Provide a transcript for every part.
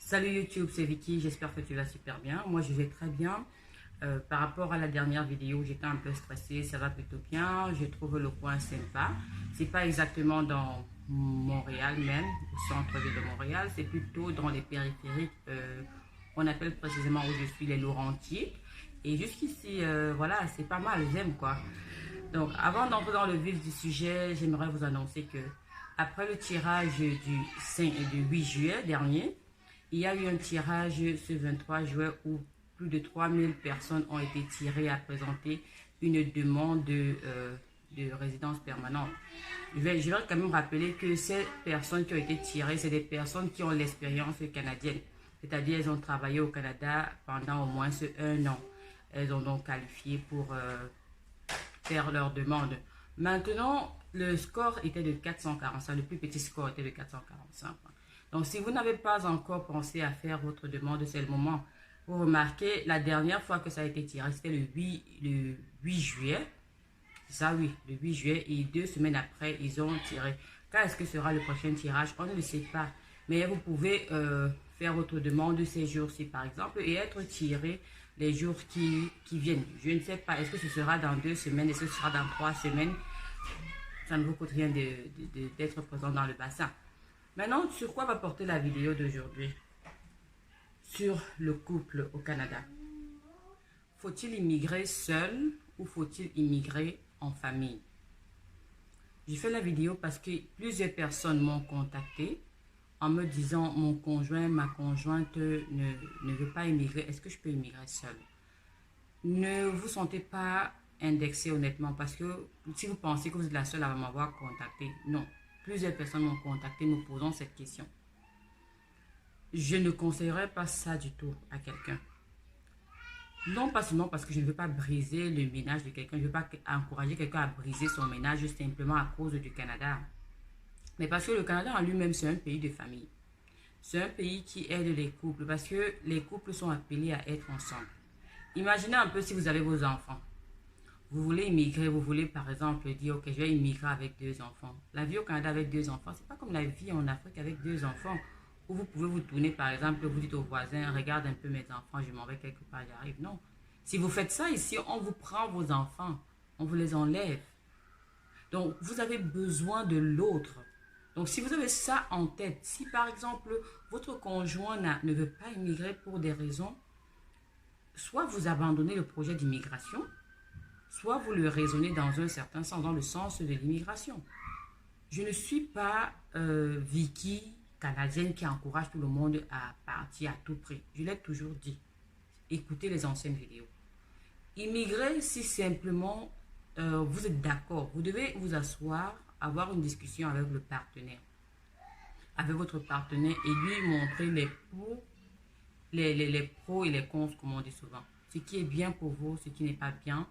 Salut YouTube, c'est Vicky, j'espère que tu vas super bien. Moi je vais très bien. Par rapport à la dernière vidéo, j'étais un peu stressée, ça va plutôt bien. Je trouve le coin sympa. C'est pas exactement dans Montréal même, au centre-ville de Montréal, c'est plutôt dans les périphériques. On appelle précisément où je suis les Laurentides. Et jusqu'ici, voilà, c'est pas mal, j'aime quoi. Donc avant d'entrer dans le vif du sujet, j'aimerais vous annoncer que après le tirage du 5 et du 8 juillet dernier, il y a eu un tirage ce 23 juin où plus de 3000 personnes ont été tirées à présenter une demande de résidence permanente. Je vais quand même rappeler que ces personnes qui ont été tirées, c'est des personnes qui ont l'expérience canadienne. C'est-à-dire elles ont travaillé au Canada pendant au moins un an. Elles ont donc qualifié pour faire leur demande. Maintenant, le score était de 445. Le plus petit score était de 445. Donc, si vous n'avez pas encore pensé à faire votre demande, c'est le moment. Vous remarquez, la dernière fois que ça a été tiré, c'était le 8 juillet. C'est ça, oui, le 8 juillet. Et 2 semaines après, ils ont tiré. Quand est-ce que sera le prochain tirage? On ne le sait pas. Mais vous pouvez faire votre demande ces jours-ci, par exemple, et être tiré les jours qui viennent. Je ne sais pas, est-ce que ce sera dans 2 semaines, est-ce que ce sera dans 3 semaines? Ça ne vous coûte rien d'être présent dans le bassin. Maintenant, sur quoi va porter la vidéo d'aujourd'hui? Sur le couple au Canada. Faut-il immigrer seul ou faut-il immigrer en famille? J'ai fait la vidéo parce que plusieurs personnes m'ont contacté en me disant mon conjoint, ma conjointe ne veut pas immigrer. Est-ce que je peux immigrer seul? Ne vous sentez pas indexé honnêtement parce que si vous pensez que vous êtes la seule à m'avoir contacté, non. Plusieurs personnes m'ont contacté me posant cette question. Je ne conseillerais pas ça du tout à quelqu'un. Non pas seulement parce que je ne veux pas briser le ménage de quelqu'un, je ne veux pas encourager quelqu'un à briser son ménage simplement à cause du Canada. Mais parce que le Canada en lui-même, c'est un pays de famille. C'est un pays qui aide les couples parce que les couples sont appelés à être ensemble. Imaginez un peu si vous avez vos enfants. Vous voulez immigrer, vous voulez par exemple dire ok, je vais immigrer avec 2 enfants. La vie au Canada avec 2 enfants, c'est pas comme la vie en Afrique avec 2 enfants. Où vous pouvez vous tourner par exemple, vous dites au voisin, regarde un peu mes enfants, je m'en vais quelque part, j'arrive. Non. Si vous faites ça ici, on vous prend vos enfants, on vous les enlève. Donc vous avez besoin de l'autre. Donc si vous avez ça en tête, si par exemple votre conjoint ne veut pas immigrer pour des raisons, soit vous abandonnez le projet d'immigration, soit vous le raisonnez dans un certain sens, dans le sens de l'immigration. Je ne suis pas Vicky, canadienne, qui encourage tout le monde à partir à tout prix. Je l'ai toujours dit. Écoutez les anciennes vidéos. Immigrer, si simplement vous êtes d'accord, vous devez vous asseoir, avoir une discussion avec le partenaire. Avec votre partenaire et lui montrer les pros et les cons, comme on dit souvent. Ce qui est bien pour vous, ce qui n'est pas bien.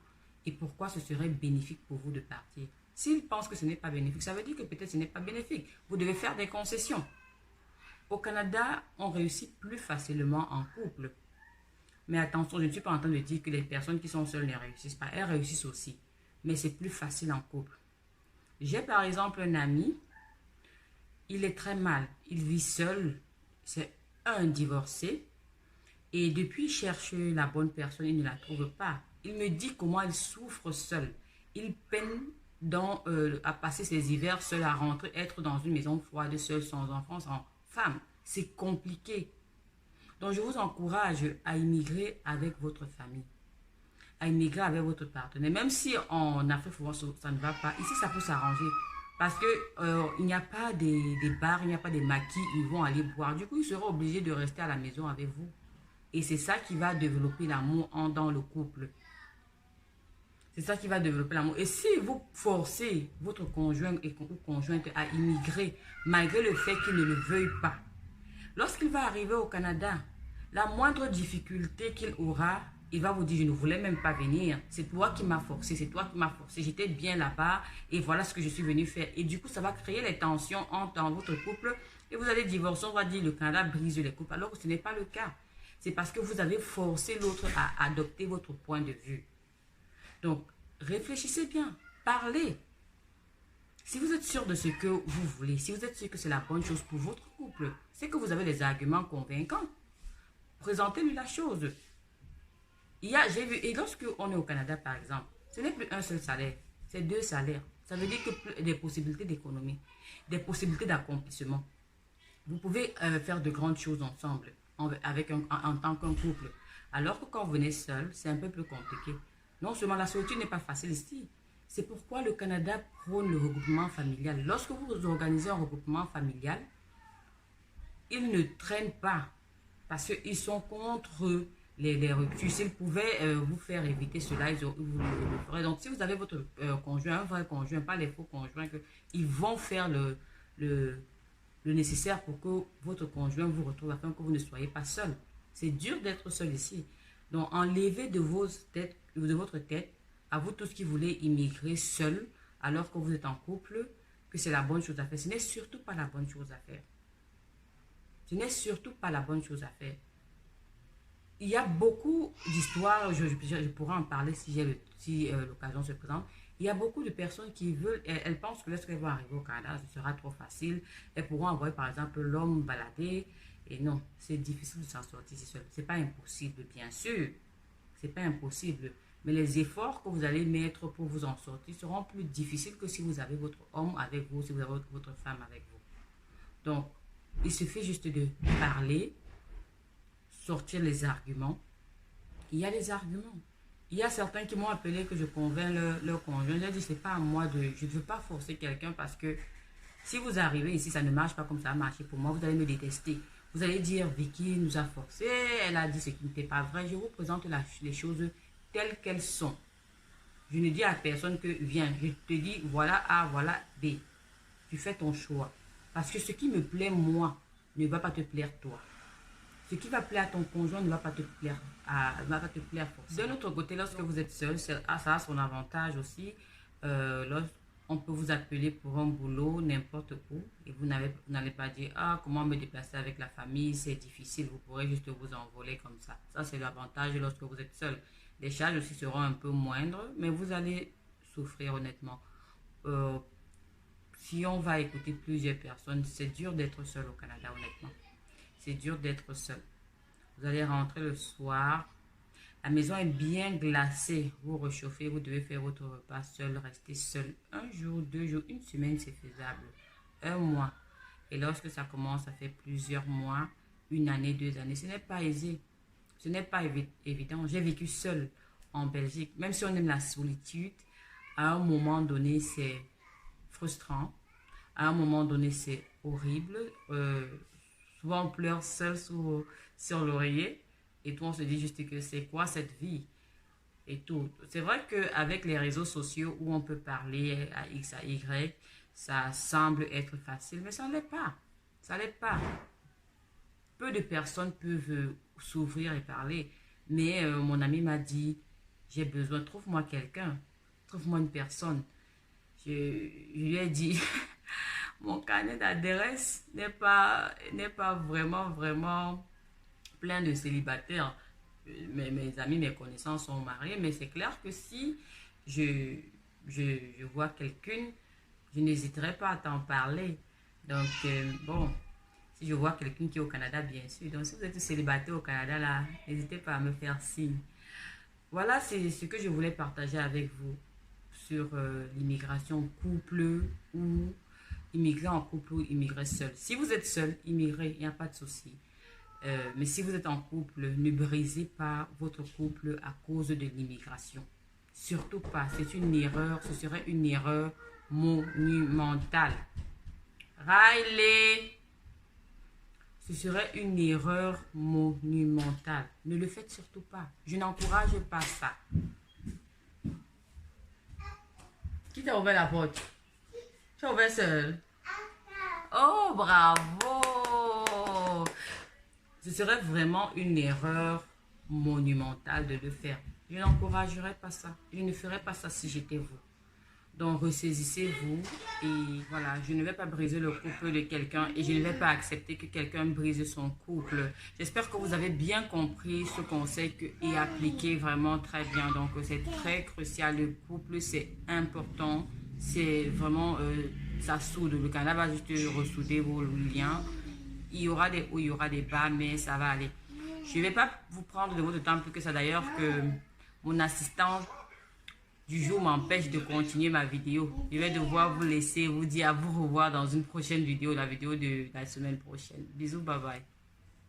Et pourquoi ce serait bénéfique pour vous de partir. S'il pense que ce n'est pas bénéfique, ça veut dire que peut-être ce n'est pas bénéfique. Vous devez faire des concessions. Au Canada, on réussit plus facilement en couple. Mais attention, je ne suis pas en train de dire que les personnes qui sont seules ne réussissent pas. Elles réussissent aussi. Mais c'est plus facile en couple. J'ai par exemple un ami, il est très mal. Il vit seul. C'est un divorcé. Et depuis, il cherche la bonne personne, il ne la trouve pas. Il me dit comment il souffre seul. Il peine à passer ses hivers seul, à rentrer, être dans une maison froide, seul, sans enfant, sans femme. C'est compliqué. Donc, je vous encourage à immigrer avec votre famille. À immigrer avec votre partenaire. Même si en Afrique, ça ne va pas. Ici, ça peut s'arranger. Parce que il n'y a pas des bars, il n'y a pas des maquis, ils vont aller boire. Du coup, ils seront obligés de rester à la maison avec vous. Et c'est ça qui va développer l'amour dans le couple. C'est ça qui va développer l'amour. Et si vous forcez votre conjoint ou conjointe à immigrer, malgré le fait qu'il ne le veuille pas, lorsqu'il va arriver au Canada, la moindre difficulté qu'il aura, il va vous dire, je ne voulais même pas venir. C'est toi qui m'as forcé, c'est toi qui m'as forcé. J'étais bien là-bas et voilà ce que je suis venu faire. Et du coup, ça va créer les tensions dans votre couple. Et vous allez divorcer, on va dire, le Canada brise les couples. Alors que ce n'est pas le cas. C'est parce que vous avez forcé l'autre à adopter votre point de vue. Donc, réfléchissez bien, parlez. Si vous êtes sûr de ce que vous voulez, si vous êtes sûr que c'est la bonne chose pour votre couple, couple. C'est que vous avez des arguments convaincants. Présentez-lui la chose. J'ai vu, et lorsque on est au Canada, par exemple, ce n'est plus un seul salaire, c'est 2 salaires. Ça veut dire que des possibilités d'économie, des possibilités d'accomplissement. Vous pouvez faire de grandes choses ensemble, en tant qu'un couple. Alors que quand vous venez seul, c'est un peu plus compliqué. Non seulement la solitude n'est pas facile ici, c'est pourquoi le Canada prône le regroupement familial. Lorsque vous organisez un regroupement familial, ils ne traînent pas parce qu'ils sont contre les ruptures. S'ils pouvaient vous faire éviter cela, vous le feraient. Donc, si vous avez votre conjoint, un vrai conjoint, pas les faux conjoints, ils vont faire le nécessaire pour que votre conjoint vous retrouve afin que vous ne soyez pas seul. C'est dur d'être seul ici. Donc, enlevez de votre tête, à vous tous qui voulez immigrer seul, alors que vous êtes en couple, que c'est la bonne chose à faire. Ce n'est surtout pas la bonne chose à faire. Ce n'est surtout pas la bonne chose à faire. Il y a beaucoup d'histoires, je pourrais en parler si l'occasion se présente. Il y a beaucoup de personnes qui veulent, elles pensent que lorsqu'elles vont arriver au Canada, ce sera trop facile. Elles pourront envoyer par exemple l'homme balader. Et non, c'est difficile de s'en sortir si seul. Ce n'est pas impossible, bien sûr. Ce n'est pas impossible. Mais les efforts que vous allez mettre pour vous en sortir seront plus difficiles que si vous avez votre homme avec vous, si vous avez votre femme avec vous. Donc, il suffit juste de parler, sortir les arguments. Il y a des arguments. Il y a certains qui m'ont appelé que je convainc leur conjoint. J'ai dit, c'est pas à moi je ne veux pas forcer quelqu'un parce que si vous arrivez ici, ça ne marche pas comme ça a marché pour moi, vous allez me détester. Vous allez dire, Vicky nous a forcé, elle a dit ce qui n'était pas vrai. Je vous présente les choses telles qu'elles sont. Je ne dis à personne que viens, je te dis voilà A, voilà B. Tu fais ton choix. Parce que ce qui me plaît moi ne va pas te plaire toi. Ce qui va plaire à ton conjoint ne va pas te plaire, forcément. De l'autre côté, lorsque vous êtes seul, ça a son avantage aussi. On peut vous appeler pour un boulot n'importe où et vous n'allez pas dire ah comment me déplacer avec la famille, c'est difficile, vous pourrez juste vous envoler comme ça. Ça c'est l'avantage lorsque vous êtes seul. Les charges aussi seront un peu moindres, mais vous allez souffrir honnêtement. Si on va écouter plusieurs personnes, c'est dur d'être seul au Canada honnêtement. C'est dur d'être seul. Vous allez rentrer le soir. La maison est bien glacée. Vous réchauffez, vous devez faire votre repas seul, rester seul. 1 jour, 2 jours, 1 semaine, c'est faisable. 1 mois. Et lorsque ça commence à faire plusieurs mois, 1 année, 2 années, ce n'est pas aisé. Ce n'est pas évident. J'ai vécu seul en Belgique. Même si on aime la solitude, à un moment donné, c'est frustrant. À un moment donné, c'est horrible. Souvent, on pleure seul sur l'oreiller. Et tout, on se dit juste que c'est quoi cette vie? Et tout. C'est vrai qu'avec les réseaux sociaux où on peut parler à X, à Y, ça semble être facile, mais ça ne l'est pas. Ça ne l'est pas. Peu de personnes peuvent s'ouvrir et parler. Mais mon ami m'a dit, j'ai besoin, trouve-moi quelqu'un. Trouve-moi une personne. Je lui ai dit, mon carnet d'adresse n'est pas vraiment plein de célibataires. Mes amis, mes connaissances sont mariés, mais c'est clair que si je vois quelqu'une, je n'hésiterai pas à t'en parler. Donc, bon, si je vois quelqu'un qui est au Canada, bien sûr. Donc, si vous êtes célibataire au Canada, là, n'hésitez pas à me faire signe. Voilà, c'est ce que je voulais partager avec vous sur l'immigration couple ou immigrer en couple ou immigrer seul. Si vous êtes seul, immigrez, il n'y a pas de souci. Mais si vous êtes en couple, ne brisez pas votre couple à cause de l'immigration. Surtout pas. C'est une erreur. Ce serait une erreur monumentale. Riley, ce serait une erreur monumentale. Ne le faites surtout pas. Je n'encourage pas ça. Qui t'a ouvert la porte? Tu as ouvert seul. Oh, bravo! Ce serait vraiment une erreur monumentale de le faire. Je n'encouragerais pas ça. Je ne ferais pas ça si j'étais vous. Donc, ressaisissez-vous. Et voilà, je ne vais pas briser le couple de quelqu'un et je ne vais pas accepter que quelqu'un brise son couple. J'espère que vous avez bien compris ce conseil et appliqué vraiment très bien. Donc, c'est très crucial. Le couple, c'est important. C'est vraiment, ça soude. Le Canada va juste ressouder vos liens. Il y aura des hauts, il y aura des bas, mais ça va aller. Je ne vais pas vous prendre de votre temps plus que ça. D'ailleurs, que mon assistant du jour m'empêche de continuer ma vidéo. Je vais devoir vous laisser, vous dire à vous revoir dans une prochaine vidéo, la vidéo de la semaine prochaine. Bisous, bye bye.